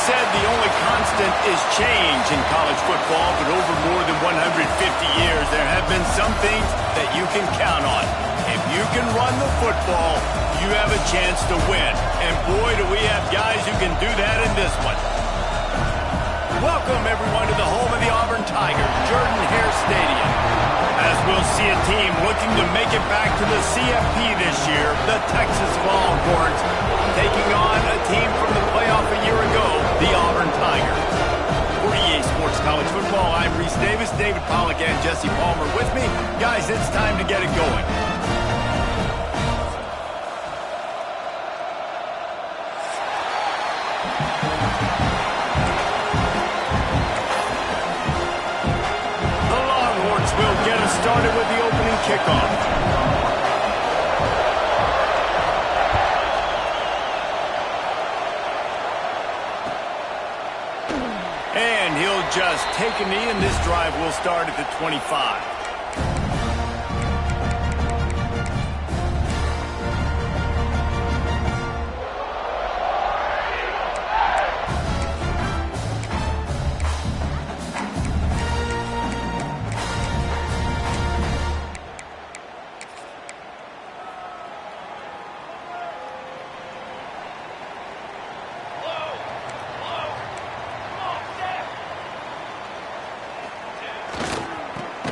said the only constant is change in college football, but over more than 150 years, there have been some things that you can count on. If you can run the football, you have a chance to win. And boy, do we have guys who can do that in this one. Welcome, everyone, to the home of the Auburn Tigers, Jordan-Hare Stadium. As we'll see a team looking to make it back to the CFP this year, the Texas Longhorns, taking on a team from the playoff a year ago, the Auburn Tigers. For EA Sports College Football, I'm Reese Davis, David Pollack, and Jesse Palmer with me. Guys, it's time to get it going. Will get us started with the opening kickoff. And he'll just take a knee, and this drive will start at the 25.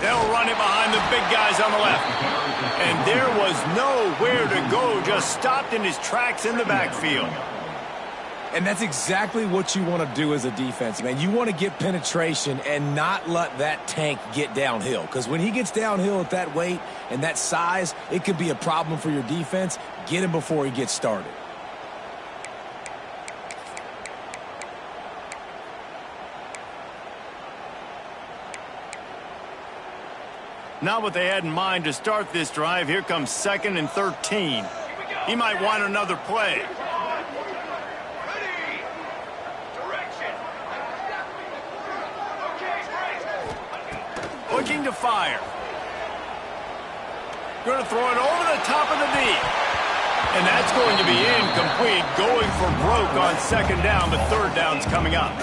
They'll run it behind the big guys on the left. And there was nowhere to go, just stopped in his tracks in the backfield. And that's exactly what you want to do as a defense, man. You want to get penetration and not let that tank get downhill. Because when he gets downhill at that weight and that size, it could be a problem for your defense. Get him before he gets started. Not what they had in mind to start this drive. Here comes 2nd and 13. He might want another play. Looking to fire. Going to throw it over the top of the knee. And that's going to be incomplete. Going for broke on 2nd down, but 3rd down's coming up.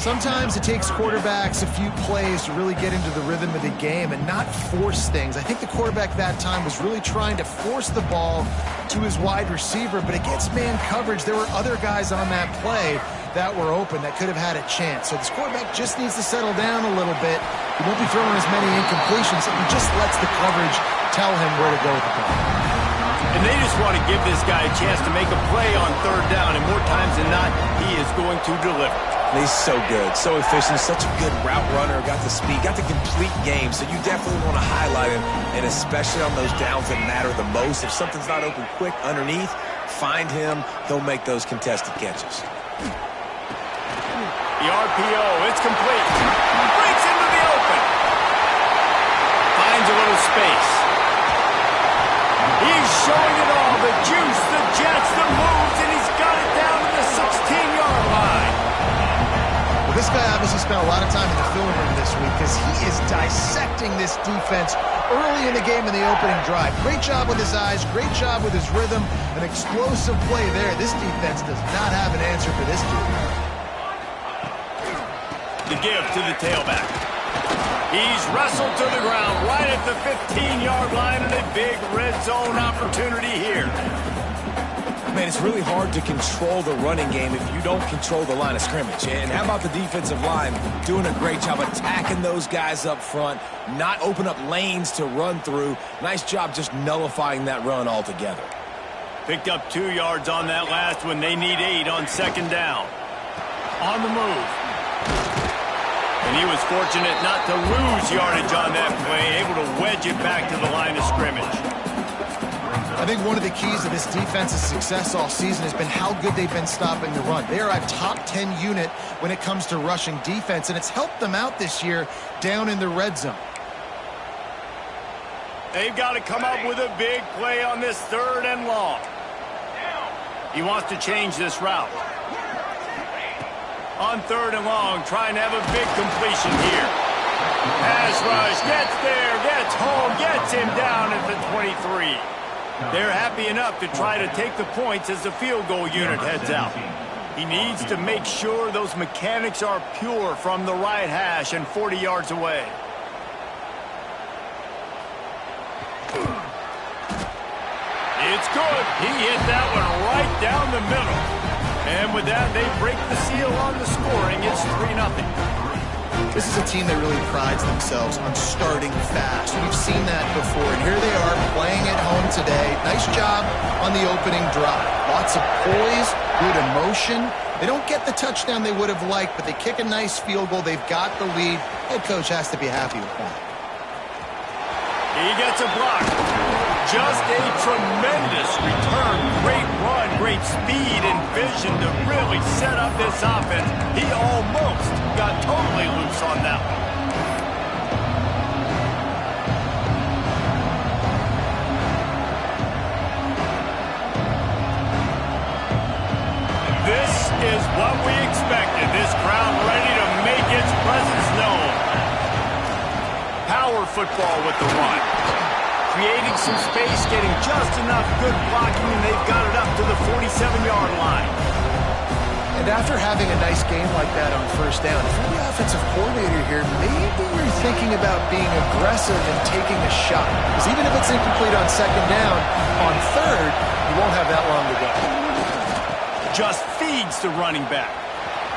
Sometimes it takes quarterbacks a few plays to really get into the rhythm of the game and not force things. I think the quarterback that time was really trying to force the ball to his wide receiver, but against man coverage, there were other guys on that play that were open that could have had a chance. So this quarterback just needs to settle down a little bit. He won't be throwing as many incompletions. He just lets the coverage tell him where to go with the ball. And they just want to give this guy a chance to make a play on 3rd down, and more times than not, he is going to deliver. He's so good, so efficient, such a good route runner, got the speed, got the complete game, so you definitely want to highlight him, and especially on those downs that matter the most. If something's not open quick underneath, find him, he'll make those contested catches. The RPO, it's complete. Breaks into the open. Finds a little space. He's showing it all, the juice, the jets, the moves, and he's got it down to the 16-yard line. Well, this guy obviously spent a lot of time in the film room this week because he is dissecting this defense early in the game in the opening drive. Great job with his eyes, great job with his rhythm, an explosive play there. This defense does not have an answer for this dude. The give to the tailback. He's wrestled to the ground right at the 15-yard line, and a big red zone opportunity here. Man, it's really hard to control the running game if you don't control the line of scrimmage. And how about the defensive line doing a great job attacking those guys up front, not open up lanes to run through. Nice job just nullifying that run altogether. Picked up 2 yards on that last one. They need 8 on 2nd down. On the move. And he was fortunate not to lose yardage on that play, able to wedge it back to the line of scrimmage. I think one of the keys to this defense's success all season has been how good they've been stopping the run. They are a top 10 unit when it comes to rushing defense, and it's helped them out this year down in the red zone. They've got to come up with a big play on this 3rd and long. He wants to change this route. On 3rd and long, trying to have a big completion here. Pass rush, gets there, gets home, gets him down at the 23. They're happy enough to try to take the points as the field goal unit heads out. He needs to make sure those mechanics are pure from the right hash and 40 yards away. It's good. He hit that one right down the middle. And with that, they break the seal on the scoring. It's 3-0. This is a team that really prides themselves on starting fast. We've seen that before, and here they are playing at home today. Nice job on the opening drive. Lots of poise, good emotion. They don't get the touchdown they would have liked, but they kick a nice field goal. They've got the lead. Head coach has to be happy with that. He gets a block. Just a tremendous return. Great run, great speed and vision to really set up this offense. He almost got totally loose on that one. This is what we expected. This crowd ready to make its presence known. Power football with the run. Creating some space, getting just enough good blocking, and they've got it up to the 47-yard line. And after having a nice game like that on first down, if you're the offensive coordinator here, maybe you're thinking about being aggressive and taking a shot. Because even if it's incomplete on second down, on third, you won't have that long to go. Just feeds the running back.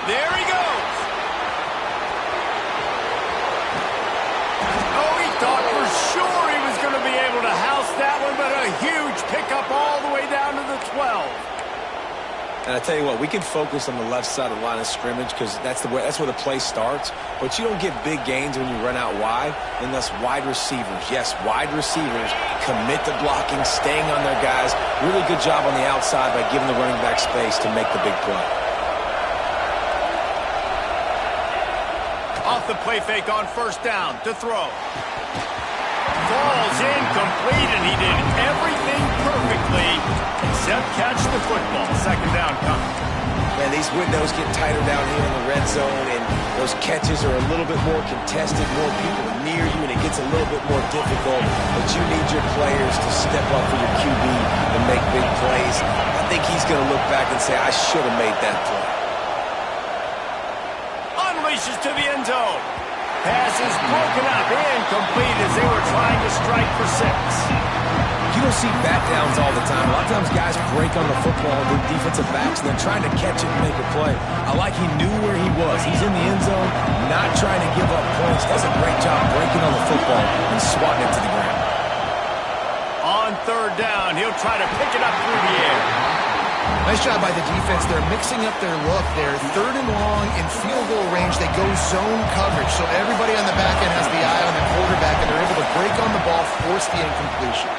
There he goes. Oh, he thought for sure he was going to be able to house that one, but a huge pickup all the way down to the 12. And I tell you what, we can focus on the left side of the line of scrimmage because that's where the play starts. But you don't get big gains when you run out wide unless wide receivers, yes, wide receivers, commit to blocking, staying on their guys. Really good job on the outside by giving the running back space to make the big play. Off the play fake on first down to throw. Falls incomplete, and he did everything perfectly except catch the football. Second down coming. Man, these windows get tighter down here in the red zone, and those catches are a little bit more contested, more people near you, and it gets a little bit more difficult. But you need your players to step up for your QB and make big plays. I think he's going to look back and say, I should have made that play. Unleashes to the end zone. Pass is broken up, incomplete as they were trying to strike for 6. You don't see bat downs all the time. A lot of times guys break on the football, the defensive backs, and they're trying to catch it and make a play. I like he knew where he was. He's in the end zone, not trying to give up points. Does a great job breaking on the football and swatting it to the ground. On third down, he'll try to pick it up through the air. Nice job by the defense. They're mixing up their look there. Third and long in field goal range. They go zone coverage. So everybody on the back end has the eye on the quarterback, and they're able to break on the ball, force the incompletion.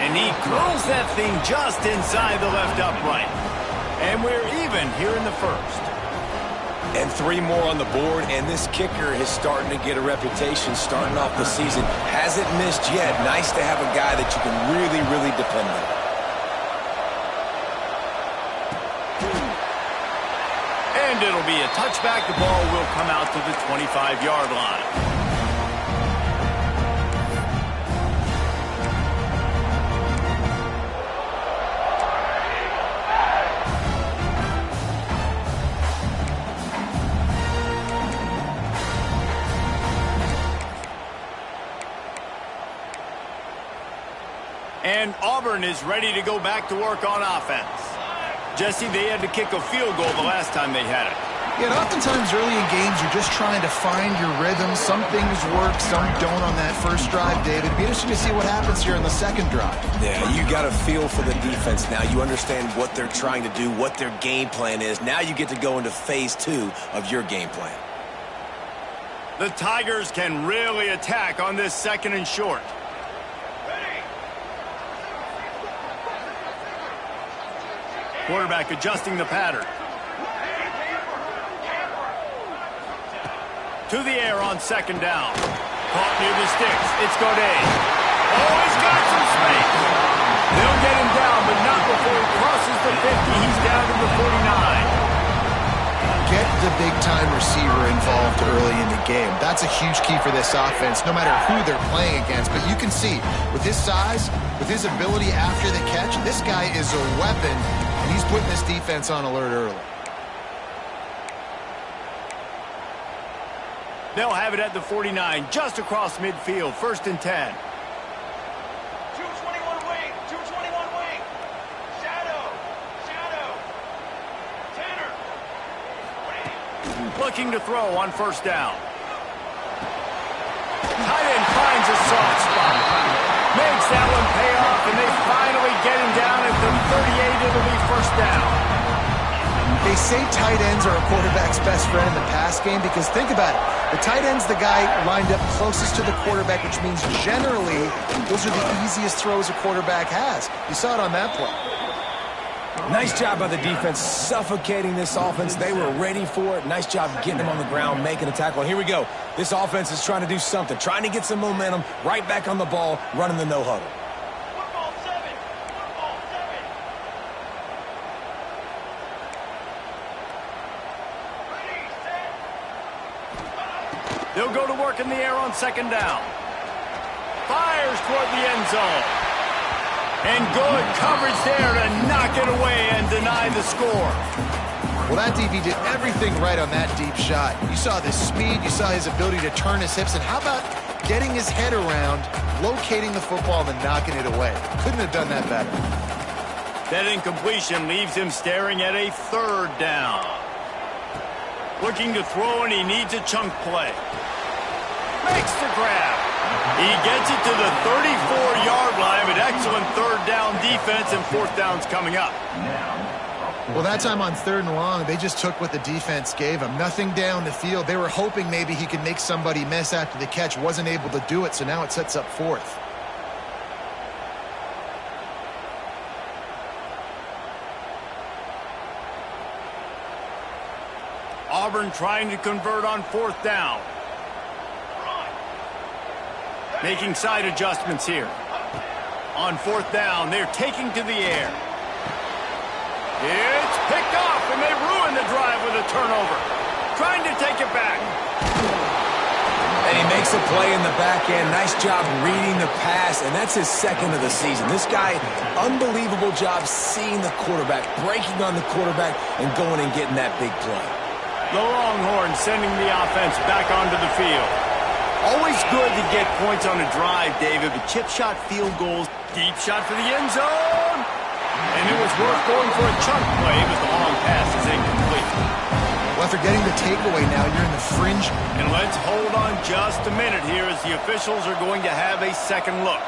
And he curls that thing just inside the left upright. And we're even here in the first. And 3 more on the board, and this kicker is starting to get a reputation starting off the season. Hasn't missed yet. Nice to have a guy that you can really, really depend on. And it'll be a touchback. The ball will come out to the 25-yard line. And Auburn is ready to go back to work on offense. Jesse, they had to kick a field goal the last time they had it. Yeah, and oftentimes early in games, you're just trying to find your rhythm. Some things work, some don't on that first drive, David. It'd be interesting to see what happens here in the second drive. Yeah, you got a feel for the defense now. You understand what they're trying to do, what their game plan is. Now you get to go into phase 2 of your game plan. The Tigers can really attack on this second and short. Quarterback adjusting the pattern. To the air on second down. Caught near the sticks. It's Godet. Oh, he's got some space. They'll get him down, but not before he crosses the 50. He's down to the 49. Get the big-time receiver involved early in the game. That's a huge key for this offense, no matter who they're playing against. But you can see, with his size, with his ability after the catch, this guy is a weapon. And he's putting this defense on alert early. They'll have it at the 49, just across midfield, 1st and 10. 221 wing, 221 wing. Shadow. Tanner. Looking to throw on 1st down. Tight end finds a soft spot. Makes that one pay off, and they finally get him down at the 38. It'll be 1st down. They say tight ends are a quarterback's best friend in the pass game because think about it. The tight end's the guy lined up closest to the quarterback, which means generally those are the easiest throws a quarterback has. You saw it on that play. Nice job by the defense suffocating this offense. They were ready for it. Nice job getting them on the ground, making a tackle. And here we go. This offense is trying to do something, trying to get some momentum, right back on the ball, running the no-huddle. Football 7. Ready, set. They'll go to work in the air on 2nd down. Fires toward the end zone. And good coverage there to knock it away and deny the score. Well, that DB did everything right on that deep shot. You saw the speed, you saw his ability to turn his hips, and how about getting his head around, locating the football, and then knocking it away? Couldn't have done that better. That incompletion leaves him staring at a 3rd down. Looking to throw, and he needs a chunk play. Makes the grab. He gets it to the 34-yard line, but excellent 3rd down defense, and 4th down's coming up. Well, that time on 3rd and long, they just took what the defense gave him. Nothing down the field. They were hoping maybe he could make somebody miss after the catch. Wasn't able to do it, so now it sets up 4th. Auburn trying to convert on 4th down. Making side adjustments here. On 4th down, they're taking to the air. It's picked off, and they ruin the drive with a turnover. Trying to take it back. And he makes a play in the back end. Nice job reading the pass, and that's his 2nd of the season. This guy, unbelievable job seeing the quarterback, breaking on the quarterback, and going and getting that big play. The Longhorns sending the offense back onto the field. Always good to get points on a drive, David, but chip shot field goals. Deep shot for the end zone. And it was worth going for a chunk play, but the long pass is incomplete. Well, after getting the takeaway now, you're in the fringe. And let's hold on just a minute here as the officials are going to have a 2nd look.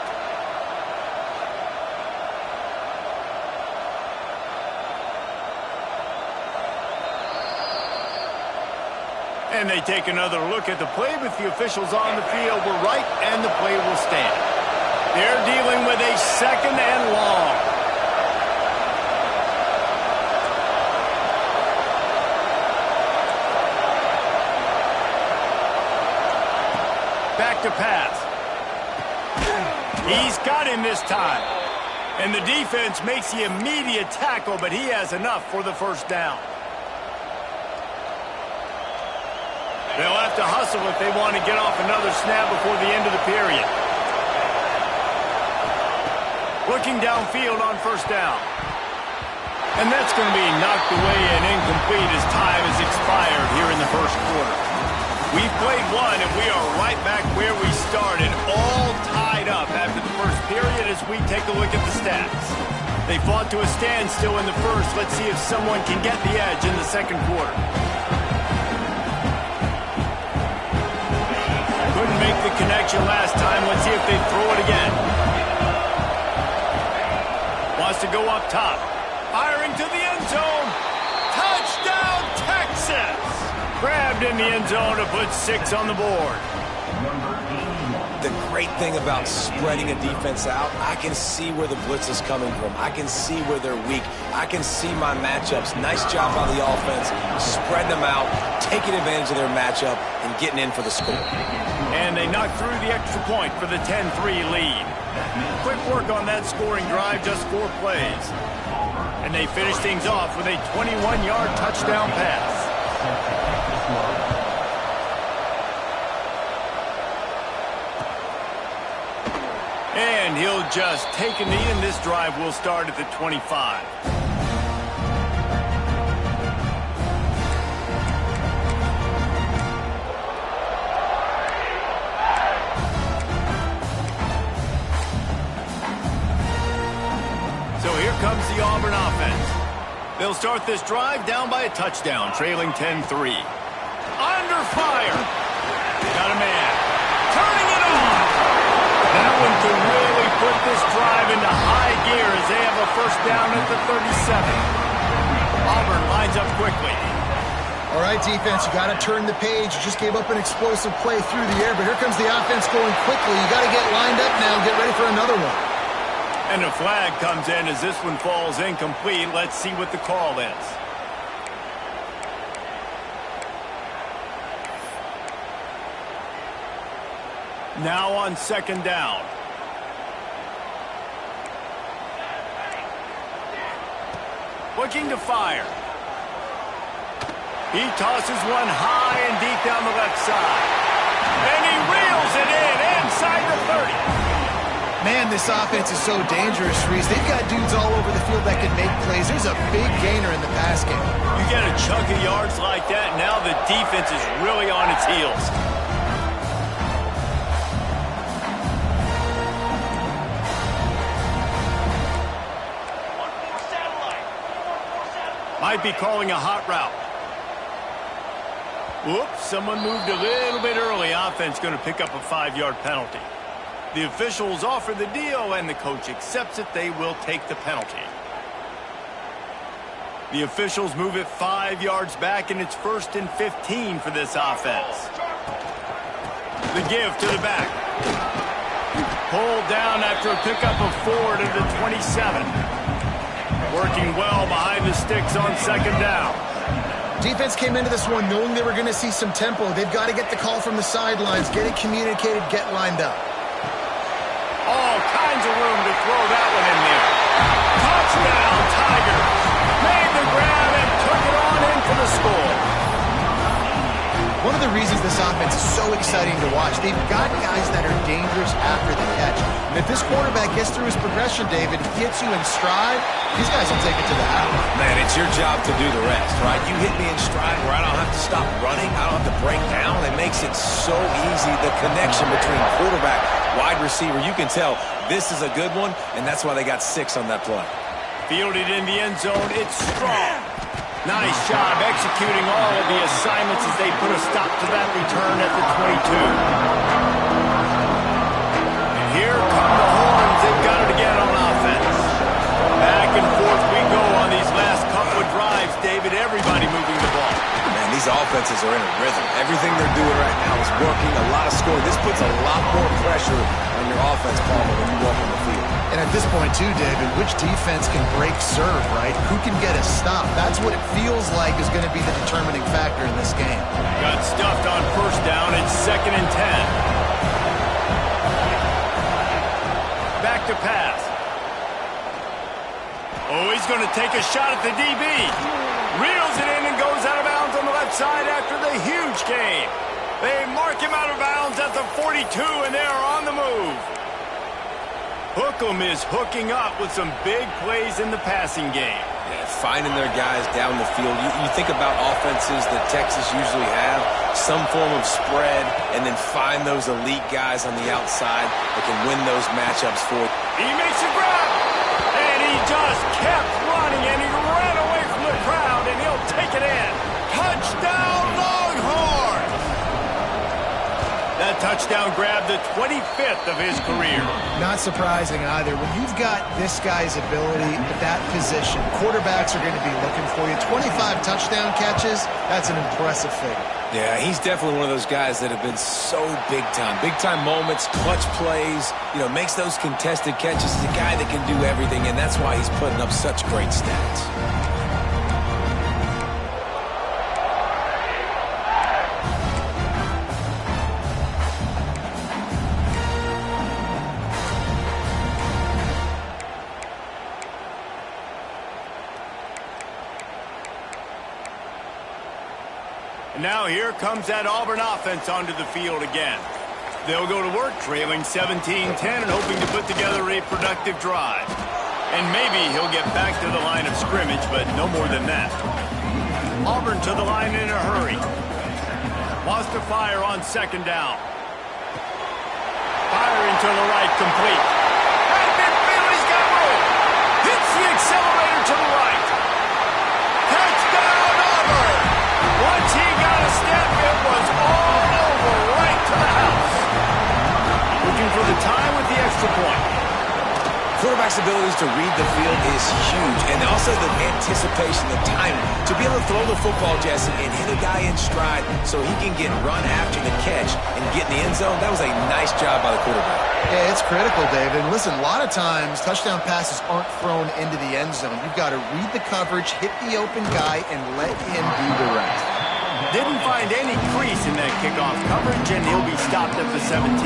And they take another look at the play, but the officials on the field were right, and the play will stand. They're dealing with a 2nd and long. Back to pass. He's got him this time. And the defense makes the immediate tackle, but he has enough for the 1st down. They'll have to hustle if they want to get off another snap before the end of the period. Looking downfield on 1st down. And that's going to be knocked away and incomplete as time has expired here in the 1st quarter. We've played one, and we are right back where we started, all tied up after the 1st period as we take a look at the stats. They fought to a standstill in the 1st. Let's see if someone can get the edge in the 2nd quarter. Couldn't make the connection last time. Let's see if they throw it again. Wants to go up top. Firing to the end zone. Touchdown, Texas! Grabbed in the end zone to put 6 on the board. The great thing about spreading a defense out, I can see where the blitz is coming from. I can see where they're weak. I can see my matchups. Nice job by the offense, spreading them out, taking advantage of their matchup, and getting in for the score. And they knocked through the extra point for the 10-3 lead. Quick work on that scoring drive, just 4 plays. And they finish things off with a 21-yard touchdown pass. And he'll just take a knee, and this drive will start at the 25. They'll start this drive down by a touchdown, trailing 10-3. Under fire. Got a man. Turning it on. That one can really put this drive into high gear as they have a first down at the 37. Auburn lines up quickly. All right, defense, you got to turn the page. You just gave up an explosive play through the air, but here comes the offense going quickly. You got to get lined up now and get ready for another one. And a flag comes in as this one falls incomplete. Let's see what the call is. Now on second down. Looking to fire. He tosses one high and deep down the left side. And he reels it in inside the 30. Man, this offense is so dangerous, Reese. They've got dudes all over the field that can make plays. There's a big gainer in the pass game. You get a chunk of yards like that, now the defense is really on its heels. Might be calling a hot route. Whoops, someone moved a little bit early. Offense going to pick up a 5-yard penalty. The officials offer the deal, and the coach accepts it. They will take the penalty. The officials move it 5 yards back, and it's 1st and 15 for this offense. The give to the back. Pulled down after a pickup of 4 to the 27. Working well behind the sticks on second down. Defense came into this one knowing they were going to see some tempo. They've got to get the call from the sidelines, get it communicated, get lined up. All kinds of room to throw that one in there. Touchdown, Tigers. Made the grab and took it on in for the score. One of the reasons this offense is so exciting to watch, they've got guys that are dangerous after the catch. And if this quarterback gets through his progression, David, gets you in stride, these guys will take it to the house. Man, it's your job to do the rest, right? You hit me in stride where I don't have to stop running. I don't have to break down. It makes it so easy. The connection between quarterback, wide receiver, you can tell this is a good one, and that's why they got 6 on that play. Fielded in the end zone. It's strong. Nice job executing all of the assignments as they put a stop to that return at the 22. And here come the horns. They've got it again on offense. Back and forth we go on these last couple of drives, David. Everybody moving the ball. Man, these offenses are in a rhythm. Everything they're doing right now is working. A lot of scoring. This puts a lot more pressure on your offense, Palmer, when you walk on the field. And at this point, too, David, which defense can break serve, right? Who can get a stop? That's what it feels like is going to be the determining factor in this game. Got stuffed on first down. It's 2nd and 10. Back to pass. Oh, he's going to take a shot at the DB. Reels it in and goes out of bounds on the left side after the huge gain. They mark him out of bounds at the 42, and they're on the move. Hookem is hooking up with some big plays in the passing game. Yeah, finding their guys down the field. You think about offenses that Texas usually have, some form of spread, and then find those elite guys on the outside that can win those matchups for you. He makes a grab, and he just kept running, and he ran away from the crowd, and he'll take it in. Touchdown, Longhorns! That touchdown grab, the 25th of his career. Not surprising either. When you've got this guy's ability at that position, quarterbacks are going to be looking for you. 25 touchdown catches, that's an impressive figure. Yeah, he's definitely one of those guys that have been so big time. Big time moments, clutch plays, makes those contested catches. He's a guy that can do everything, and that's why he's putting up such great stats. Now here comes that Auburn offense onto the field again. They'll go to work trailing 17-10 and hoping to put together a productive drive. And maybe he'll get back to the line of scrimmage, but no more than that. Auburn to the line in a hurry. Wants to fire on second down. Firing to the right, complete. At midfield, he's got room. Hits the accelerator to the right. Once he got a step, it was all over right to the house. Looking for the tie with the extra point. Quarterback's abilities to read the field is huge, and also the anticipation, the timing. To be able to throw the football, Jesse, and hit a guy in stride so he can get run after the catch and get in the end zone, that was a nice job by the quarterback. Yeah, it's critical, David. And listen, a lot of times touchdown passes aren't thrown into the end zone. You've got to read the coverage, hit the open guy, and let him do the rest. Didn't find any crease in that kickoff coverage, and he'll be stopped at the 17.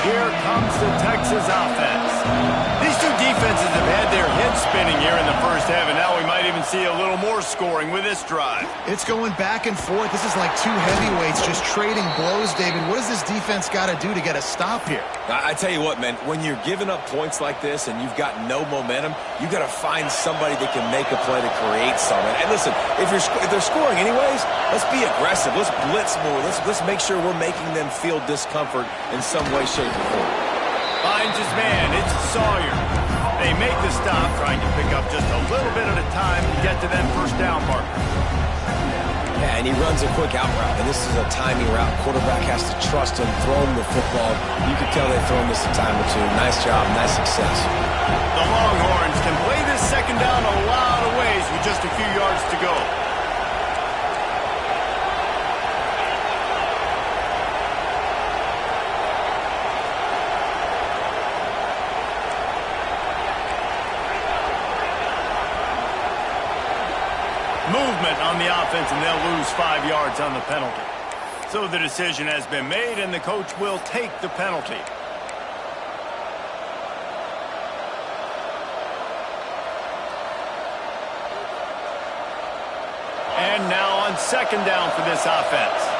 Here comes the Texas offense. These two defenses have had their heads spinning here in the first half, and now we might even see a little more scoring with this drive. It's going back and forth. This is like two heavyweights just trading blows, David. What does this defense got to do to get a stop here? I tell you what, man, when you're giving up points like this and you've got no momentum, you got to find somebody that can make a play to create something. And listen, if they're scoring anyways, let's be aggressive. Let's blitz more. Let's make sure we're making them feel discomfort in some way, shape, or form. Finds his man. It's Sawyer. They make the stop, trying to pick up just a little bit at a time to get to that first down marker. Yeah, and he runs a quick out route, and this is a timing route. Quarterback has to trust him, throw him the football. You can tell they've thrown this a time or two. Nice job, nice success. The Longhorns can play this second down a lot of ways with just a few yards to go. Movement on the offense, and they'll lose 5 yards on the penalty. So the decision has been made, and the coach will take the penalty. And now on second down for this offense.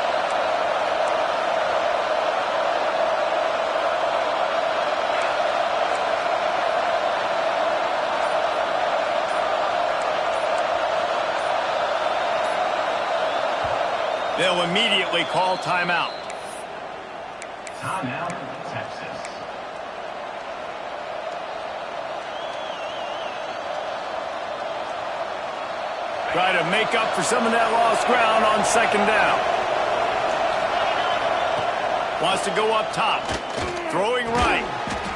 They'll immediately call timeout. Timeout, Texas. Try to make up for some of that lost ground on second down. Wants to go up top. Throwing right.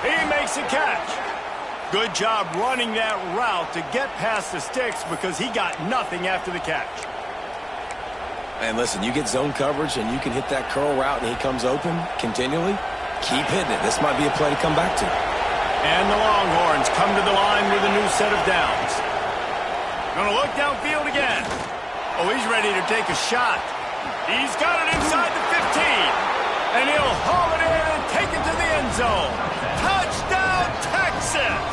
He makes a catch. Good job running that route to get past the sticks because he got nothing after the catch. And listen, you get zone coverage and you can hit that curl route and he comes open continually. Keep hitting it. This might be a play to come back to. And the Longhorns come to the line with a new set of downs. Gonna look downfield again. Oh, he's ready to take a shot. He's got it inside the 15. And he'll haul it in and take it to the end zone. Touchdown, Texas!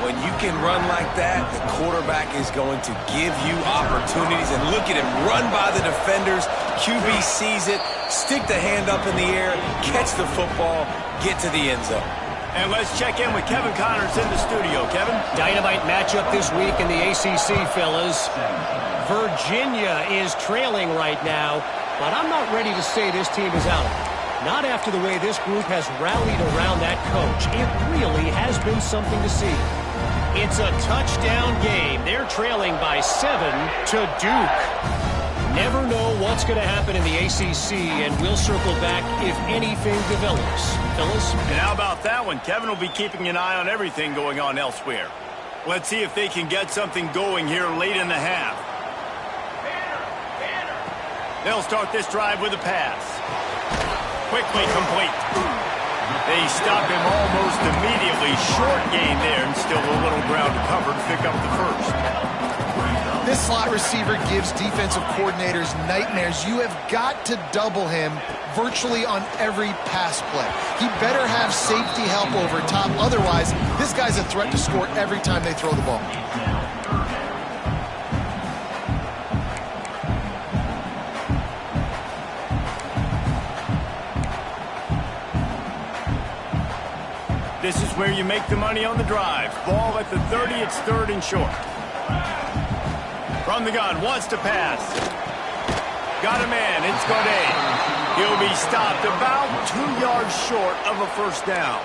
When you can run like that, the quarterback is going to give you opportunities. And look at him run by the defenders. QB sees it, stick the hand up in the air, catch the football, get to the end zone. And let's check in with Kevin Connors in the studio. Kevin? Dynamite matchup this week in the ACC, fellas. Virginia is trailing right now, but I'm not ready to say this team is out. Not after the way this group has rallied around that coach. It really has been something to see. It's a touchdown game. They're trailing by 7 to Duke. Never know what's going to happen in the ACC, and we'll circle back if anything develops. Fellas? And how about that one? Kevin will be keeping an eye on everything going on elsewhere. Let's see if they can get something going here late in the half. They'll start this drive with a pass. Quickly complete. They stop him almost immediately. Short gain there, and still a little ground to cover to pick up the first. This slot receiver gives defensive coordinators nightmares. You have got to double him virtually on every pass play. He better have safety help over top. Otherwise, this guy's a threat to score every time they throw the ball. This is where you make the money on the drive. Ball at the 30, it's third and short. From the gun, wants to pass. got a man. It's Ncaa. He'll be stopped about 2 yards short of a first down.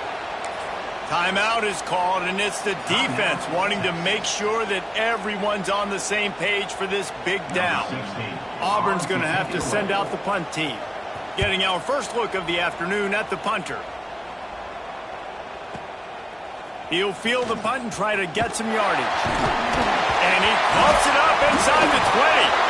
Timeout is called, and it's the defense wanting to make sure that everyone's on the same page for this big down. Auburn's going to have to send out the punt team. Getting our first look of the afternoon at the punter. He'll field the punt and try to get some yardage. And he pumps it up inside the 20.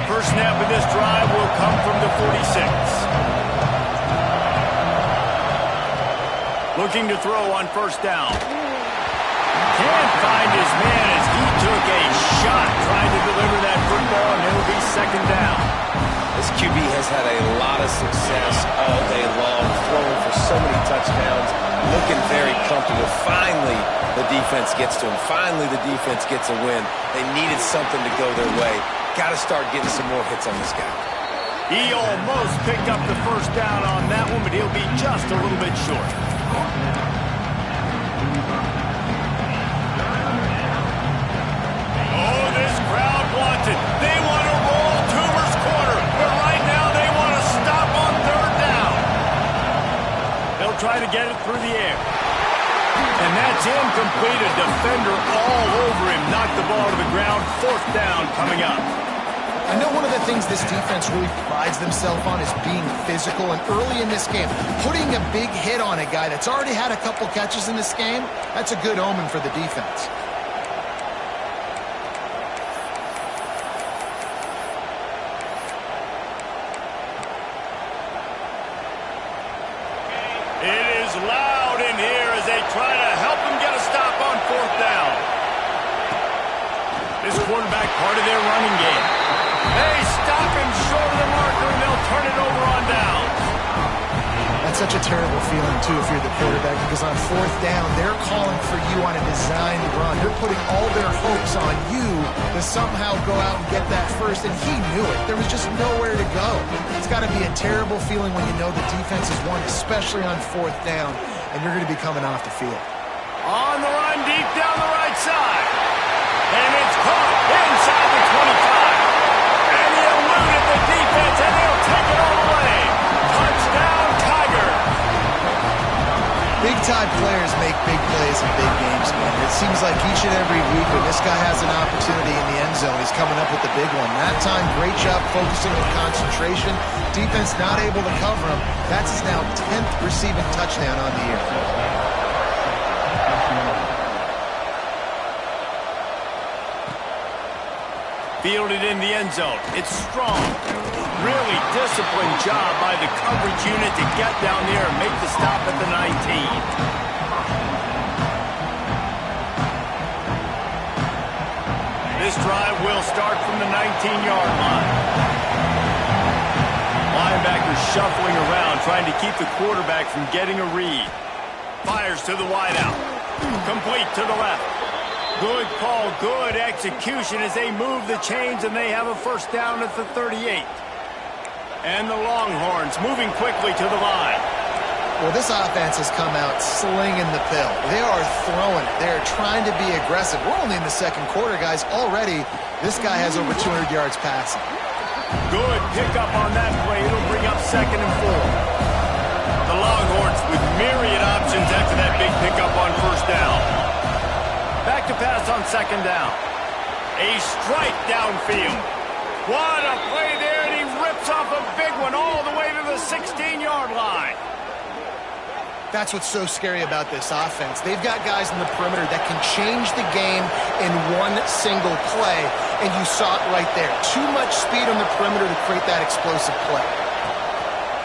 First snap of this drive will come from the 46. Looking to throw on first down. Can't find his man as he took a shot trying to deliver that football, and it'll be second down. This QB has had a lot of success all day long, throwing for so many touchdowns, looking very comfortable. Finally, the defense gets to him. Finally, the defense gets a win. They needed something to go their way. Got to start getting some more hits on this guy. He almost picked up the first down on that one, but he'll be just a little bit short. Oh, this crowd wants it. They want to roll Toomer's corner, but right now they want to stop on third down. They'll try to get it through the air. And that's incomplete. A defender all over him. Knocked the ball to the ground. Fourth down coming up. I know one of the things this defense really prides themselves on is being physical, and early in this game, putting a big hit on a guy that's already had a couple catches in this game, that's a good omen for the defense. It is loud in here as they try to help him get a stop on fourth down. This quarterback part of their running game. They stop him short of the marker, and they'll turn it over on down. That's such a terrible feeling, too, if you're the quarterback, because on fourth down, they're calling for you on a designed run. They're putting all their hopes on you to somehow go out and get that first, and he knew it. There was just nowhere to go. It's got to be a terrible feeling when you know the defense has won, especially on fourth down, and you're going to be coming off the field. On the run, deep down the right side. And it's caught inside the 25. And he eluded the defense, and they'll take it all away. Touchdown, Tigers. Big-time players make big plays in big games, man. It seems like each and every week when this guy has an opportunity in the end zone, he's coming up with the big one. That time, great job focusing on concentration. Defense not able to cover him. That's his now 10th receiving touchdown on the year. Fielded in the end zone. It's strong. Really disciplined job by the coverage unit to get down there and make the stop at the 19. This drive will start from the 19-yard line. Linebackers shuffling around, trying to keep the quarterback from getting a read. Fires to the wideout. Complete to the left. Good call, good execution as they move the chains, and they have a first down at the 38. And the Longhorns moving quickly to the line. Well, this offense has come out slinging the pill. They are throwing it. They are trying to be aggressive. We're only in the second quarter, guys. Already, this guy has over 200 yards passing. Good pickup on that play. It'll bring up 2nd and 4. The Longhorns with myriad options after that big pickup on first down. Back to pass on 2nd down. A strike downfield. What a play there, and he rips off a big one all the way to the 16-yard line. That's what's so scary about this offense. They've got guys in the perimeter that can change the game in one single play, and you saw it right there. Too much speed on the perimeter to create that explosive play.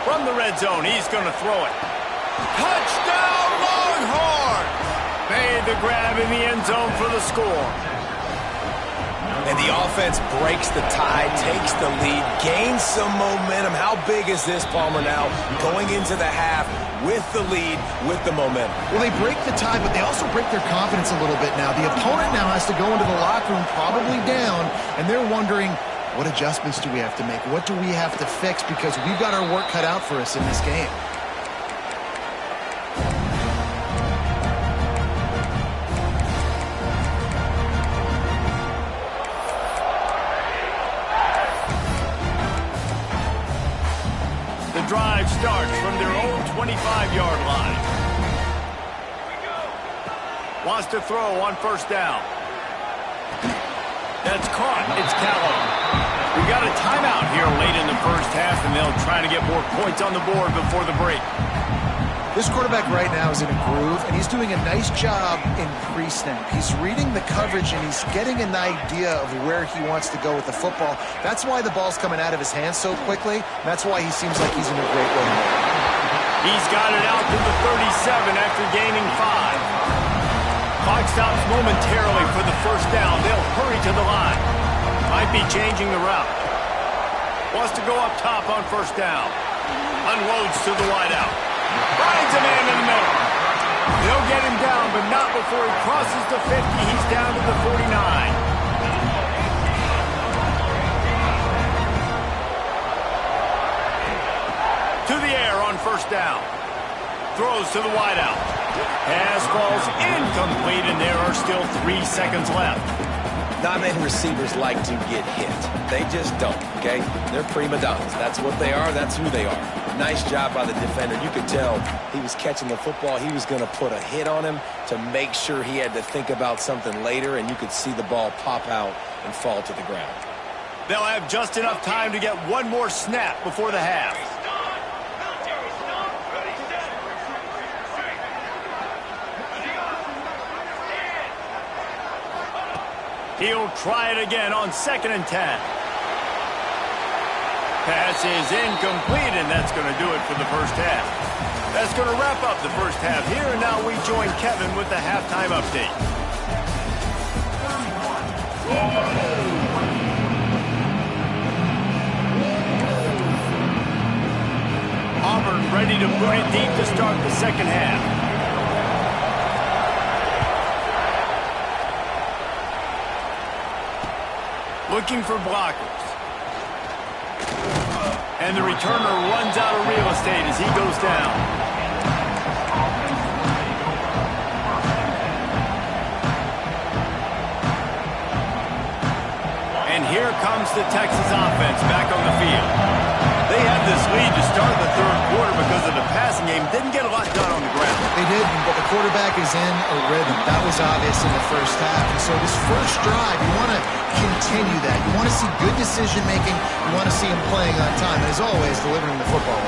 From the red zone, he's going to throw it. Touchdown, Longhorns! Made the grab in the end zone for the score. And the offense breaks the tie, takes the lead, gains some momentum. How big is this, Palmer, now going into the half with the lead, with the momentum? Well, they break the tie, but they also break their confidence a little bit now. The opponent now has to go into the locker room probably down, and they're wondering, what adjustments do we have to make? What do we have to fix? Because we've got our work cut out for us in this game. The drive starts from their own 25-yard line. Wants to throw on first down. That's caught. It's Ncaa. We got a timeout here late in the first half, and they'll try to get more points on the board before the break. This quarterback right now is in a groove, and he's doing a nice job in pre-snap. He's reading the coverage, and he's getting an idea of where he wants to go with the football. That's why the ball's coming out of his hands so quickly. That's why he seems like he's in a great way. He's got it out to the 37 after gaining 5. Clock stops momentarily for the first down. They'll hurry to the line. Might be changing the route. Wants to go up top on first down. Unloads to the wideout. Finds a man in the middle. They'll get him down, but not before he crosses the 50. He's down to the 49. To the air on first down. Throws to the wideout. Pass falls incomplete, and there are still 3 seconds left. Not many receivers like to get hit. They just don't, okay? They're prima donnas. That's what they are. That's who they are. Nice job by the defender. You could tell he was catching the football. He was going to put a hit on him to make sure he had to think about something later, and you could see the ball pop out and fall to the ground. They'll have just enough time to get one more snap before the half. He'll try it again on 2nd and 10. Pass is incomplete, and that's going to do it for the first half. That's going to wrap up the first half here, and now we join Kevin with the halftime update. Auburn ready to boot it deep to start the second half. Looking for blockers. And the returner runs out of real estate as he goes down. And here comes the Texas offense back on the field. They had this lead to start the third quarter because of the passing game. Didn't get a lot done on the ground. They didn't, but the quarterback is in a rhythm. That was obvious in the first half. And so this first drive, you want to continue that. You want to see good decision-making. You want to see him playing on time. And as always, delivering the football.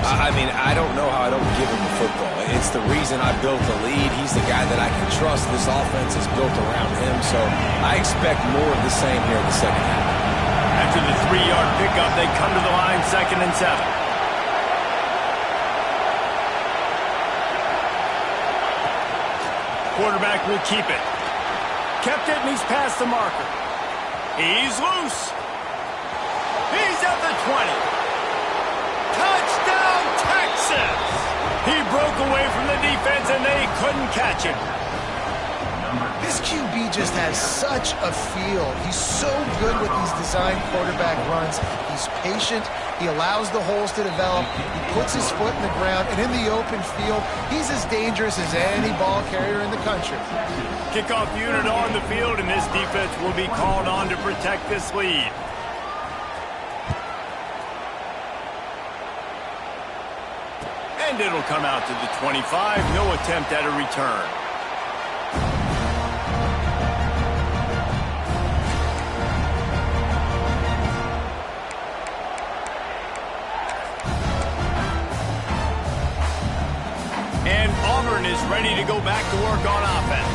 I mean, I don't know how I don't give him the football. It's the reason I built the lead. He's the guy that I can trust. This offense is built around him. So I expect more of the same here in the second half. After the 3-yard pickup, they come to the line 2nd and 7. Quarterback will keep it. Kept it, and he's past the marker. He's loose. He's at the 20. Touchdown, Texas! He broke away from the defense, and they couldn't catch him. This QB just has such a feel. He's so good with these design quarterback runs. He's patient. He allows the holes to develop. He puts his foot in the ground, and in the open field, he's as dangerous as any ball carrier in the country. Kickoff unit on the field, and this defense will be called on to protect this lead. And it'll come out to the 25. No attempt at a return. And Auburn is ready to go back to work on offense.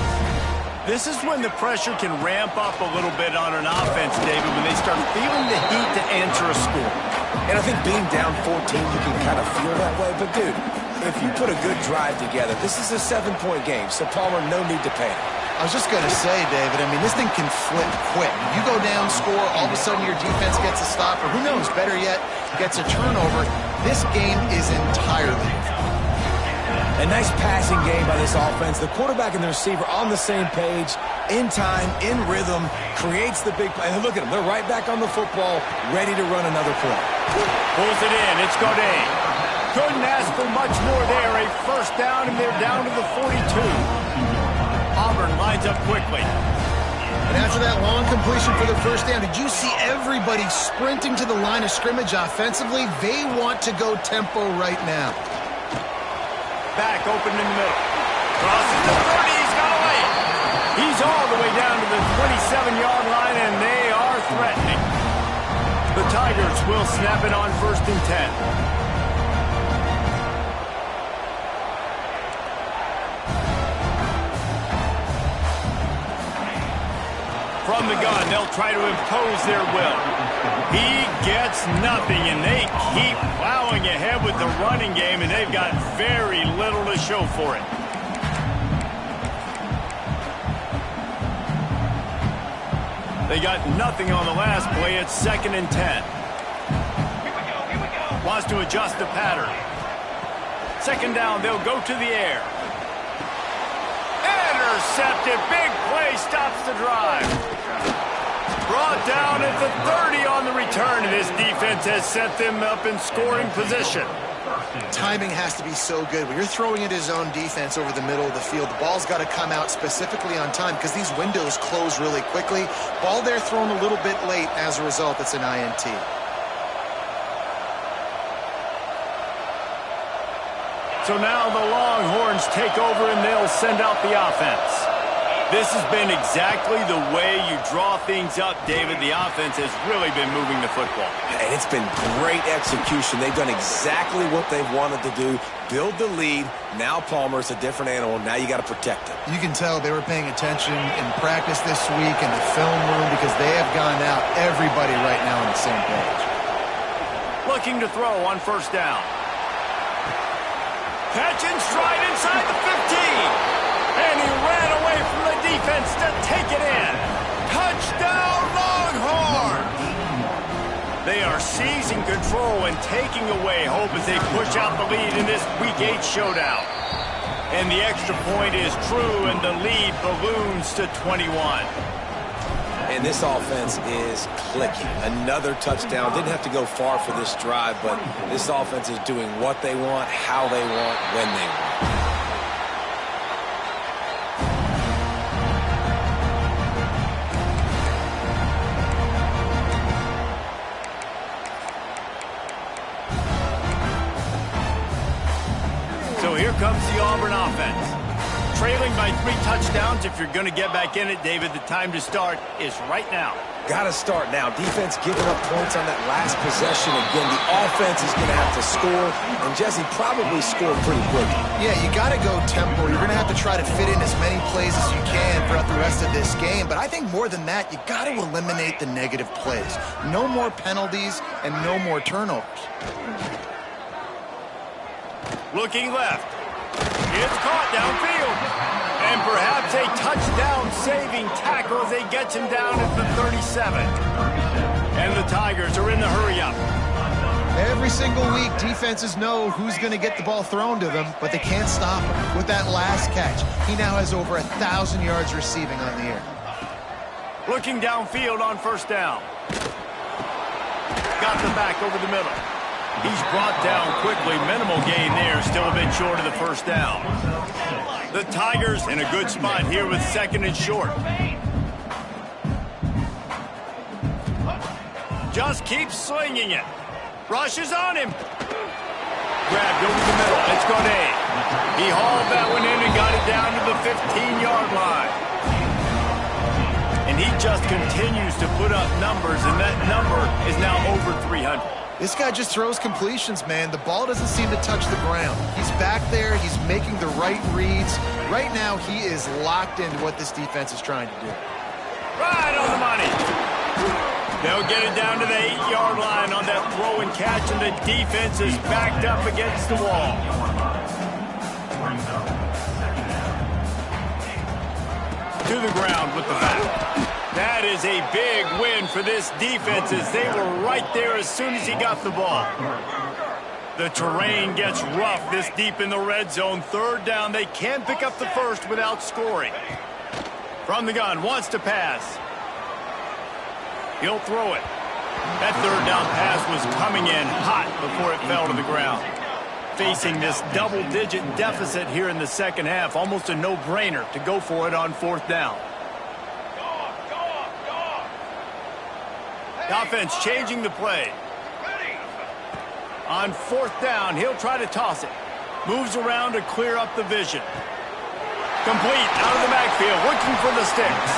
This is when the pressure can ramp up a little bit on an offense, David, when they start feeling the heat to answer a score. And I think being down 14, you can kind of feel that way. But, dude, if you put a good drive together, this is a 7-point game, so Palmer, no need to panic. I was just going to say, David, I mean, this thing can flip quick. You go down, score, all of a sudden your defense gets a stop, or who knows, better yet, gets a turnover. This game is entirely different. A nice passing game by this offense. The quarterback and the receiver on the same page, in time, in rhythm, creates the big play. And look at them. They're right back on the football, ready to run another play. Pulls it in. It's Godet. Couldn't ask for much more there. A first down, and they're down to the 42. Auburn lines up quickly. And after that long completion for the first down, did you see everybody sprinting to the line of scrimmage offensively? They want to go tempo right now. Back open in the middle. Crosses the 30. He's got away. He's all the way down to the 27-yard line, and they are threatening. The Tigers will snap it on 1st and 10. From the gun, they'll try to impose their will. He gets nothing, and they keep plowing ahead with the running game, and they've got very little to show for it. They got nothing on the last play. It's 2nd and 10. Here we go. Wants to adjust the pattern. 2nd down, they'll go to the air. Intercepted. Big play stops the drive. Brought down at the 30 on the return, and this defense has set them up in scoring position. Timing has to be so good. When you're throwing at his own defense over the middle of the field, the ball's got to come out specifically on time because these windows close really quickly. Ball there thrown a little bit late. As a result, it's an INT. So now the Longhorns take over, and they'll send out the offense. This has been exactly the way you draw things up, David. The offense has really been moving the football. And it's been great execution. They've done exactly what they've wanted to do. Build the lead. Now Palmer's a different animal. Now you got to protect him. You can tell they were paying attention in practice this week in the film room because they have gone out, everybody right now on the same page. Looking to throw on 1st down. Catch and stride inside the 15. And he ran away from the defense to take it in. Touchdown, Longhorns! They are seizing control and taking away hope as they push out the lead in this Week 8 showdown. And the extra point is true, and the lead balloons to 21. And this offense is clicking. Another touchdown. Didn't have to go far for this drive, but this offense is doing what they want, how they want, when they want. So here comes the Auburn offense. Trailing by 3 touchdowns. If you're going to get back in it, David, the time to start is right now. Got to start now. Defense giving up points on that last possession. Again, the offense is going to have to score, and Jesse probably scored pretty quickly. Yeah, you got to go tempo. You're going to have to try to fit in as many plays as you can throughout the rest of this game. But I think more than that, you got to eliminate the negative plays. No more penalties and no more turnovers. Looking left. It's caught downfield. And perhaps a touchdown-saving tackle as they get him down at the 37. And the Tigers are in the hurry-up. Every single week, defenses know who's going to get the ball thrown to them, but they can't stop him. With that last catch, he now has over 1,000 yards receiving on the air. Looking downfield on 1st down. Got the back over the middle. He's brought down quickly. Minimal gain there. Still a bit short of the 1st down. The Tigers in a good spot here with 2nd and short. Just keeps slinging it. Rushes on him. Grabbed over the middle. It's Godet. He hauled that one in and got it down to the 15-yard line. And he just continues to put up numbers, and that number is now over 300. This guy just throws completions, man. The ball doesn't seem to touch the ground. He's back there. He's making the right reads. Right now, he is locked into what this defense is trying to do. Right on the money. They'll get it down to the 8-yard line on that throw and catch, and the defense is backed up against the wall. to the ground with the back. That is a big win for this defense as they were right there as soon as he got the ball. The terrain gets rough this deep in the red zone. Third down, they can pick up the first without scoring. From the gun, wants to pass. He'll throw it. That third down pass was coming in hot before it fell to the ground. Facing this double-digit deficit here in the second half, almost a no-brainer to go for it on fourth down. The offense changing the play. On fourth down, he'll try to toss it. Moves around to clear up the vision. Complete out of the backfield, looking for the sticks.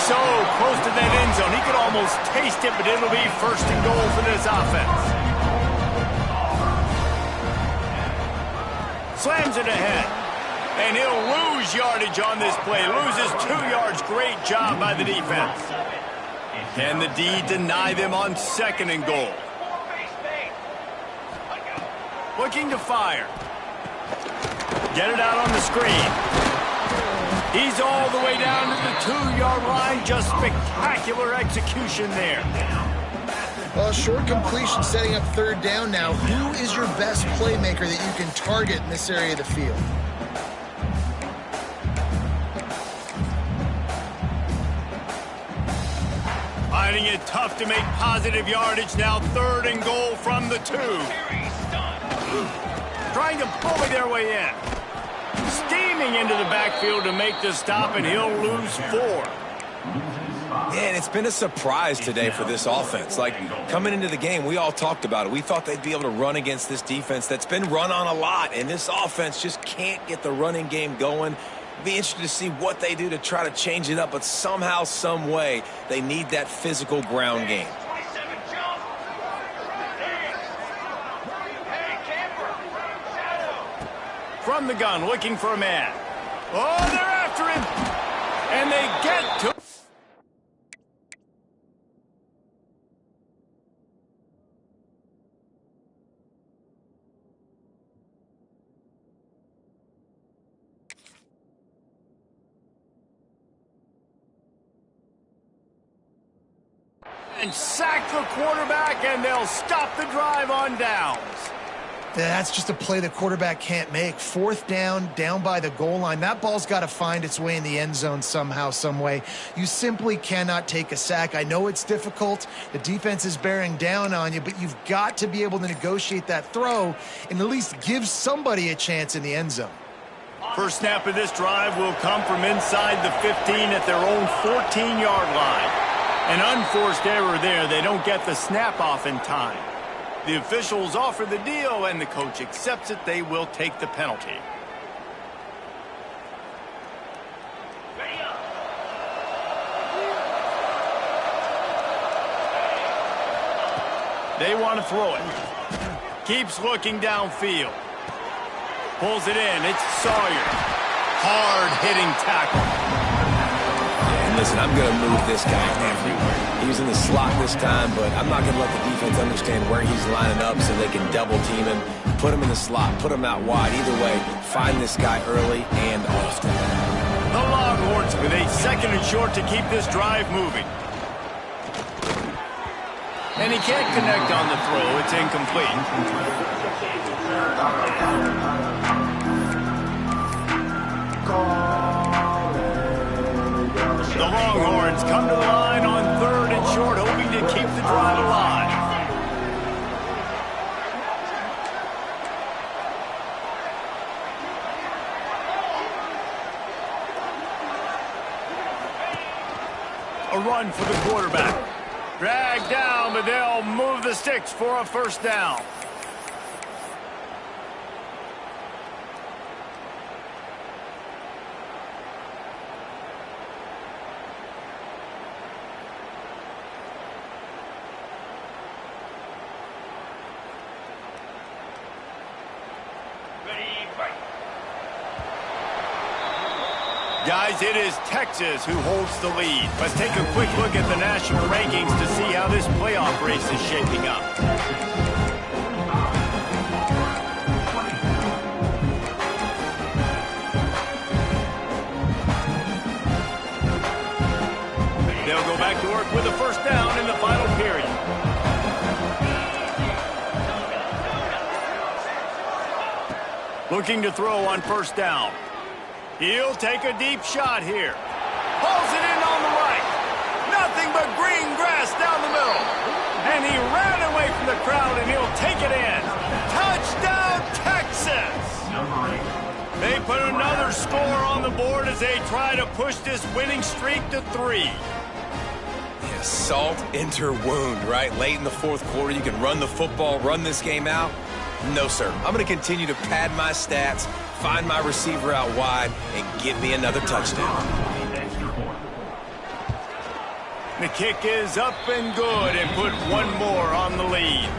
So close to that end zone, he could almost taste it, but it'll be first and goal for this offense. Slams it ahead. And he'll lose yardage on this play. Loses 2 yards. Great job by the defense. Can the D deny them on second and goal? Looking to fire. Get it out on the screen. He's all the way down to the 2-yard line. Just spectacular execution there. Well, short completion setting up third down now. Who is your best playmaker that you can target in this area of the field? Finding it tough to make positive yardage now. Third and goal from the 2. Trying to bully their way in. Steaming into the backfield to make the stop, and he'll lose 4. Yeah, and it's been a surprise today for this offense. Like, coming into the game, we all talked about it. We thought they'd be able to run against this defense that's been run on a lot, and this offense just can't get the running game going. Be interested to see what they do to try to change it up, but somehow, some way, they need that physical ground game. From the gun, looking for a man. Oh, they're after him. And they get to... and sack the quarterback, and they'll stop the drive on downs. That's just a play the quarterback can't make. Fourth down, down by the goal line. That ball's got to find its way in the end zone somehow, some way. You simply cannot take a sack. I know it's difficult. The defense is bearing down on you, but you've got to be able to negotiate that throw and at least give somebody a chance in the end zone. First snap of this drive will come from inside the 15 at their own 14-yard line. An unforced error there. They don't get the snap off in time. The officials offer the deal, and the coach accepts it. They will take the penalty. They want to throw it. Keeps looking downfield. Pulls it in. It's Sawyer. Hard-hitting tackle. And listen, I'm going to move this guy everywhere. He's in the slot this time, but I'm not going to let the defense understand where he's lining up so they can double team him, put him in the slot, put him out wide. Either way, find this guy early and often. The Longhorns with a second and short to keep this drive moving. And he can't connect on the throw. It's incomplete. The Longhorns come to the line on third and short, hoping to keep the drive alive. A run for the quarterback. Dragged down, but they'll move the sticks for a first down. Guys, it is Texas who holds the lead. Let's take a quick look at the national rankings to see how this playoff race is shaping up. back to work with a first down in the final period. Looking to throw on first down. He'll take a deep shot here. Pulls it in on the right. Nothing but green grass down the middle. And he ran away from the crowd, and he'll take it in. Touchdown, Texas! They put another score on the board as they try to push this winning streak to 3. Yeah, salt into wound, right? Late in the fourth quarter, you can run the football, run this game out. No, sir. I'm going to continue to pad my stats, find my receiver out wide, and get me another touchdown. The kick is up and good and put one more on the lead.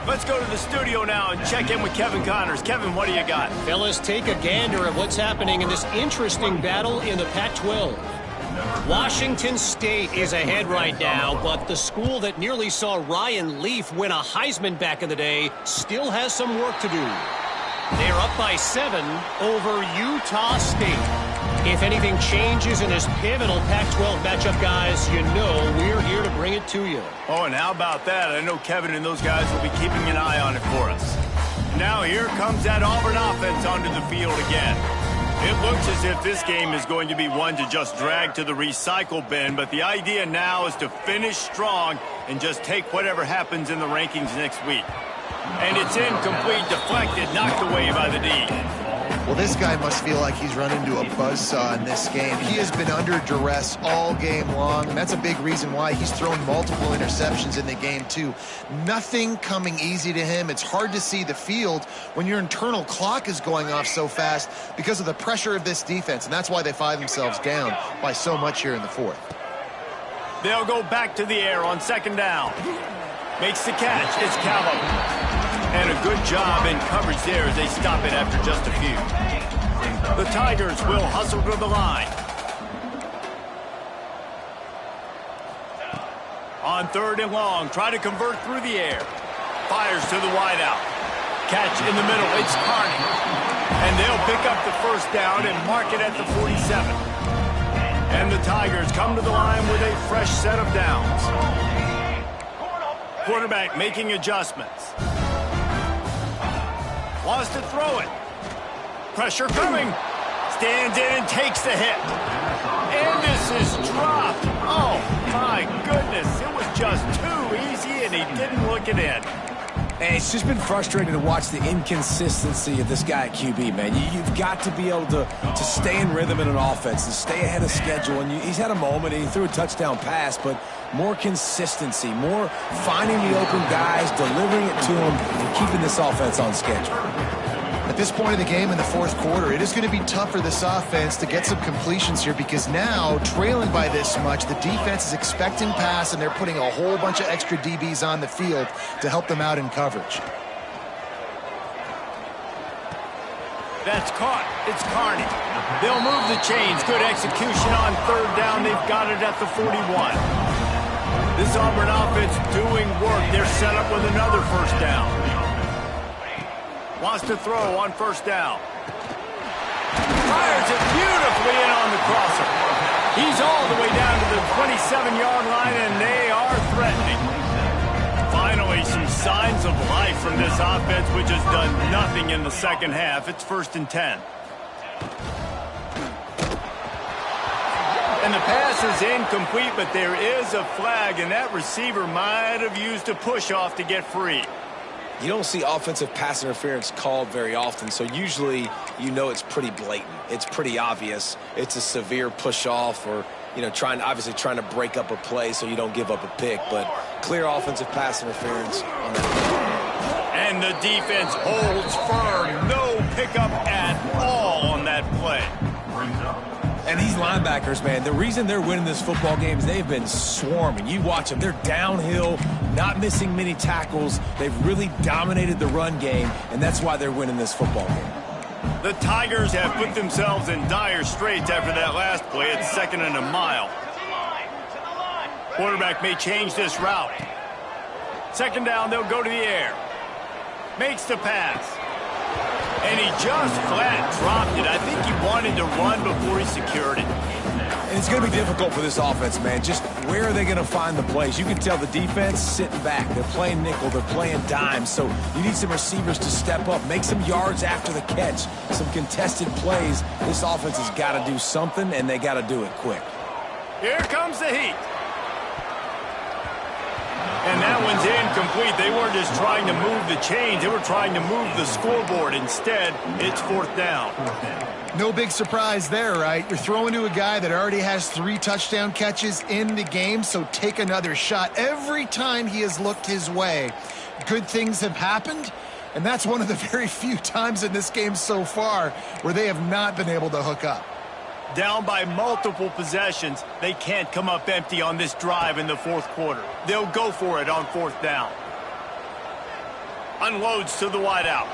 Let's go to the studio now and check in with Kevin Connors. Kevin, what do you got? Fellas, take a gander at what's happening in this interesting battle in the Pac-12. Washington State is ahead right now, but the school that nearly saw Ryan Leaf win a Heisman back in the day still has some work to do. They're up by 7 over Utah State. If anything changes in this pivotal Pac-12 matchup, guys, you know we're here to bring it to you. Oh, and how about that? I know Kevin and those guys will be keeping an eye on it for us. Now here comes that Auburn offense onto the field again. It looks as if this game is going to be one to just drag to the recycle bin, but the idea now is to finish strong and just take whatever happens in the rankings next week. And it's incomplete, deflected, knocked away by the D. Well, this guy must feel like he's run into a buzzsaw in this game. He has been under duress all game long, and that's a big reason why he's thrown multiple interceptions in the game, too. Nothing coming easy to him. It's hard to see the field when your internal clock is going off so fast because of the pressure of this defense, and that's why they find themselves down by so much here in the fourth. They'll go back to the air on second down. Makes the catch. It's Callow. And a good job in coverage there as they stop it after just a few. The Tigers will hustle to the line. On third and long, try to convert through the air. Fires to the wideout. Catch in the middle. It's Carney. And they'll pick up the first down and mark it at the 47. And the Tigers come to the line with a fresh set of downs. Quarterback making adjustments. Wants to throw it. Pressure coming. Stands in and takes the hit. And this is dropped. Oh, my goodness. It was just too easy, and he didn't look it in. And it's just been frustrating to watch the inconsistency of this guy at QB, man. You've got to be able to stay in rhythm in an offense and stay ahead of schedule. And he's had a moment, and he threw a touchdown pass, but more consistency, more finding the open guys, delivering it to them, and keeping this offense on schedule. At this point in the game in the fourth quarter, it is going to be tough for this offense to get some completions here because now, trailing by this much, the defense is expecting pass, and they're putting a whole bunch of extra DBs on the field to help them out in coverage. That's caught. It's Carney. They'll move the chains. Good execution on third down. They've got it at the 41. This Auburn offense doing work. They're set up with another first down. Wants to throw on first down. Fires it beautifully in on the crosser. He's all the way down to the 27-yard line, and they are threatening. Finally, some signs of life from this offense, which has done nothing in the second half. It's 1st and 10. And the pass is incomplete, but there is a flag, and that receiver might have used a push-off to get free. You don't see offensive pass interference called very often, so usually you know it's pretty blatant. It's pretty obvious. It's a severe push-off or, you know, obviously trying to break up a play so you don't give up a pick, but clear offensive pass interference on that. And the defense holds firm. No pickup at all on that play. And these linebackers, man, the reason they're winning this football game is they've been swarming. You watch them. They're downhill, not missing many tackles. They've really dominated the run game, and that's why they're winning this football game. The Tigers have put themselves in dire straits after that last play. It's 2nd and a mile. Quarterback may change this route. 2nd down, they'll go to the air. Makes the pass. And he just flat dropped it. I think he wanted wanted to run before he secured it. And it's going to be difficult for this offense, man. Just where are they going to find the plays? You can tell the defense sitting back. They're playing nickel. They're playing dime. So you need some receivers to step up, make some yards after the catch, some contested plays. This offense has got to do something, and they got to do it quick. Here comes the heat. And that one's incomplete. They weren't just trying to move the chains. They were trying to move the scoreboard. Instead, it's 4th down. No big surprise there, right? You're throwing to a guy that already has 3 touchdown catches in the game, so take another shot. Every time he has looked his way, good things have happened, and that's one of the very few times in this game so far where they have not been able to hook up. Down by multiple possessions, they can't come up empty on this drive in the 4th quarter. They'll go for it on 4th down. Unloads to the wideout.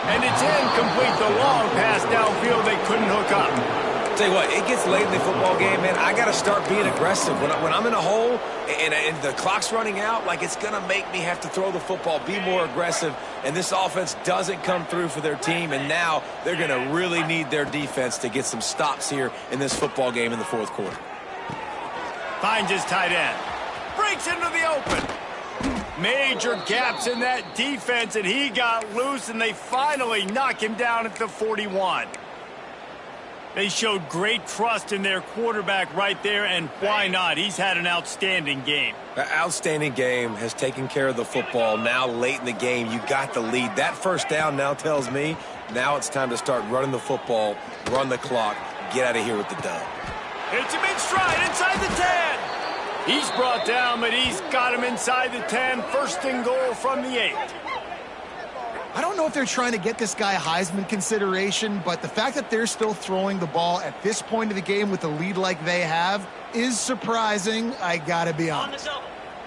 And it's incomplete. The long pass downfield, they couldn't hook up. Tell you what, it gets late in the football game, man. I got to start being aggressive. When I'm in a hole and the clock's running out, like, it's going to make me have to throw the football, be more aggressive. And this offense doesn't come through for their team, and now they're going to really need their defense to get some stops here in this football game in the 4th quarter. Finds his tight end. Breaks into the open. Major gaps in that defense, and he got loose, and they finally knock him down at the 41. They showed great trust in their quarterback right there, and why not? He's had an outstanding game. An outstanding game, has taken care of the football. Now late in the game, you got the lead. That 1st down now tells me now it's time to start running the football, run the clock, get out of here with the dub. It's him in stride inside the 10. He's brought down, but he's got him inside the 10. 1st and goal from the 8. I don't know if they're trying to get this guy Heisman consideration, but the fact that they're still throwing the ball at this point of the game with a lead like they have is surprising, I gotta be honest.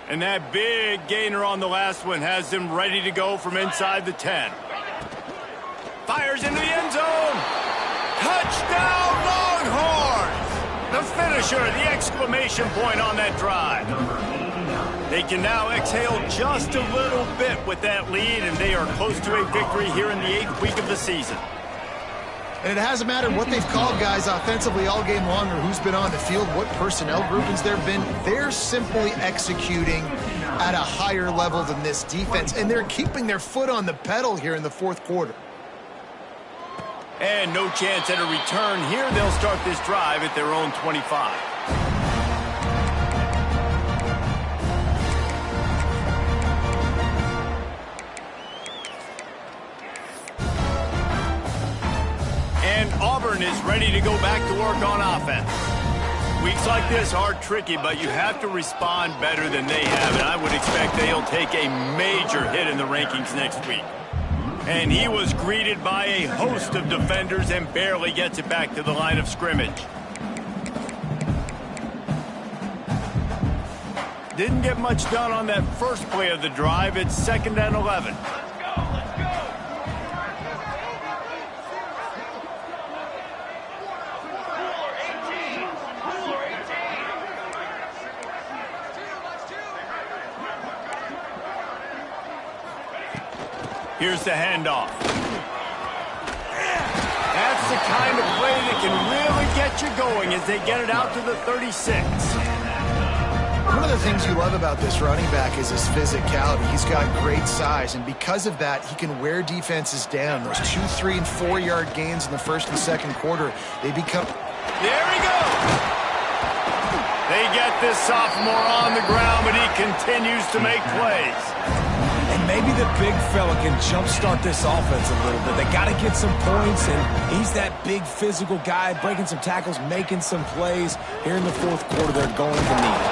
And that big gainer on the last one has them ready to go from inside the 10. Fires into the end zone. Touchdown, Longhorns! The finisher, the exclamation point on that drive. They can now exhale just a little bit with that lead, and they are close to a victory here in the 8th week of the season. And it hasn't mattered what they've called guys offensively all game long or who's been on the field, what personnel groupings there have been. They're simply executing at a higher level than this defense, and they're keeping their foot on the pedal here in the 4th quarter. And no chance at a return here. They'll start this drive at their own 25. And Auburn is ready to go back to work on offense. Weeks like this are tricky, but you have to respond better than they have, and I would expect they'll take a major hit in the rankings next week. And he was greeted by a host of defenders and barely gets it back to the line of scrimmage. Didn't get much done on that first play of the drive. It's 2nd and 11. Here's the handoff. That's the kind of play that can really get you going as they get it out to the 36. One of the things you love about this running back is his physicality. He's got great size, and because of that, he can wear defenses down. Those 2, 3, and 4-yard gains in the 1st and 2nd quarter, they become... There he goes! They get this sophomore on the ground, but he continues to make plays. And maybe the big fella can jumpstart this offense a little bit. They got to get some points, and he's that big physical guy, breaking some tackles, making some plays. Here in the 4th quarter, they're going to need it.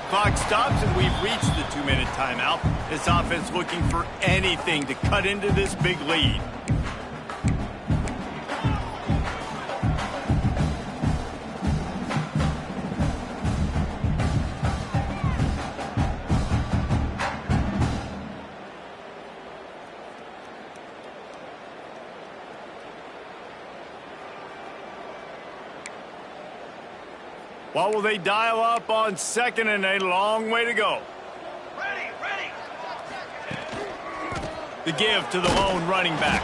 Clock stops, and we've reached the 2-minute timeout. This offense looking for anything to cut into this big lead. What will they dial up on second and a long way to go? Ready, ready. The give to the lone running back.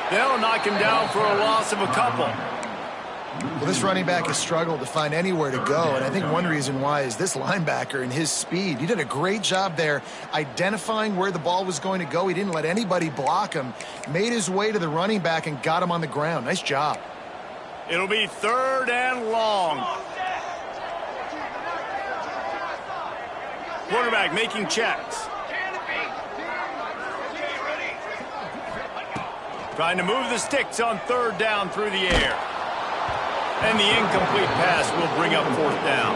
They'll knock him down for a loss of a couple. Well, this running back has struggled to find anywhere to go, and I think one reason why is this linebacker and his speed. He did a great job there identifying where the ball was going to go. He didn't let anybody block him, made his way to the running back and got him on the ground. Nice job. It'll be 3rd and long. Quarterback making checks. Trying to move the sticks on 3rd down through the air. And the incomplete pass will bring up 4th down.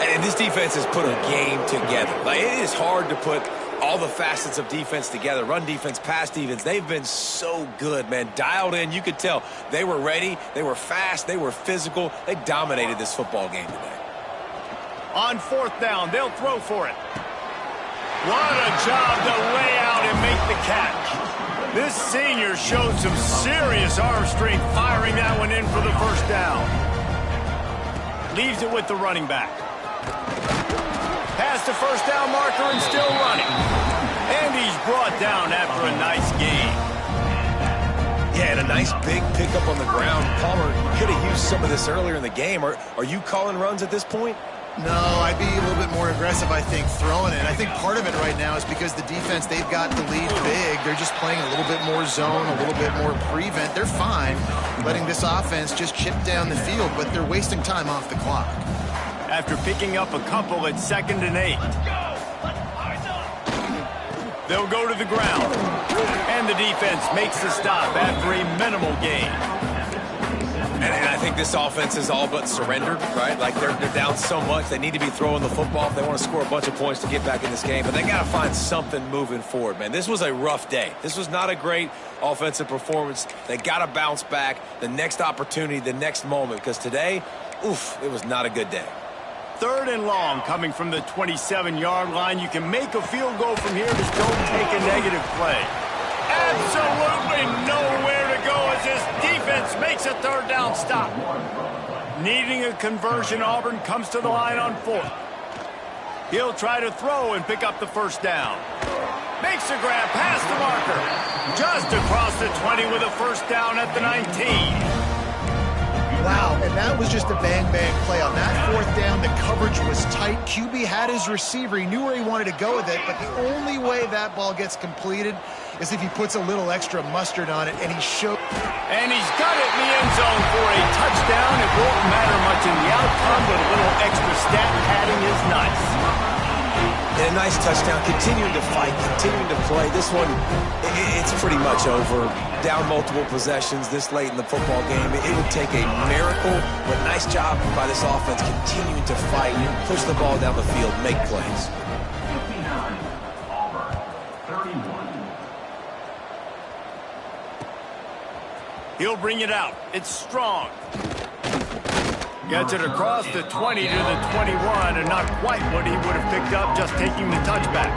And this defense has put a game together. Like, it is hard to put all the facets of defense together. Run defense, pass defense. They've been so good, man. Dialed in. You could tell they were ready. They were fast. They were physical. They dominated this football game today. On 4th down, they'll throw for it. What a job to lay out and make the catch. This senior showed some serious arm strength firing that one in for the 1st down. Leaves it with the running back. Past the 1st down marker and still running. And he's brought down after a nice gain. Yeah, and a nice big pickup on the ground. Palmer, you could have used some of this earlier in the game. Are you calling runs at this point? No, I'd be a little bit more aggressive, I think, throwing it. I think part of it right now is because the defense, they've got the lead big. They're just playing a little bit more zone, a little bit more prevent. They're fine letting this offense just chip down the field, but they're wasting time off the clock. After picking up a couple at 2nd and 8. They'll go to the ground. And the defense makes the stop after a minimal gain. And I think this offense is all but surrendered, right? Like, they're down so much. They need to be throwing the football if they want to score a bunch of points to get back in this game. But they got to find something moving forward, man. This was a rough day. This was not a great offensive performance. They got to bounce back the next opportunity, the next moment, because today, oof, it was not a good day. 3rd and long coming from the 27-yard line. You can make a field goal from here. Just don't take a negative play. Absolutely nowhere to go as this defense makes a 3rd down stop. Needing a conversion, Auburn comes to the line on 4th. He'll try to throw and pick up the 1st down. Makes a grab past the marker. Just across the 20 with a 1st down at the 19. Wow, and that was just a bang-bang play. On that 4th down, the coverage was tight. QB had his receiver. He knew where he wanted to go with it, but the only way that ball gets completed is if he puts a little extra mustard on it, and he showed. And he's got it in the end zone for a touchdown. It won't matter much in the outcome, but a little extra stat padding is nice. And a nice touchdown, continuing to fight, continuing to play. This one, it's pretty much over. Down multiple possessions this late in the football game. It would take a miracle, but nice job by this offense continuing to fight, push the ball down the field, make plays. He'll bring it out. It's strong. Gets it across the 20 to the 21, and not quite what he would have picked up just taking the touchback.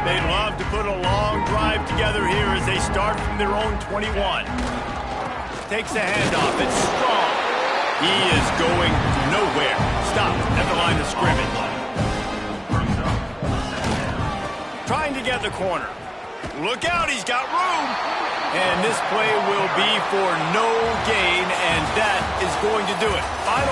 They'd love to put a long drive together here as they start from their own 21. Takes the handoff. It's strong. He is going nowhere. Stop at the line of scrimmage. Trying to get the corner. Look out, he's got room. And this play will be for no gain, and that is going to do it. Final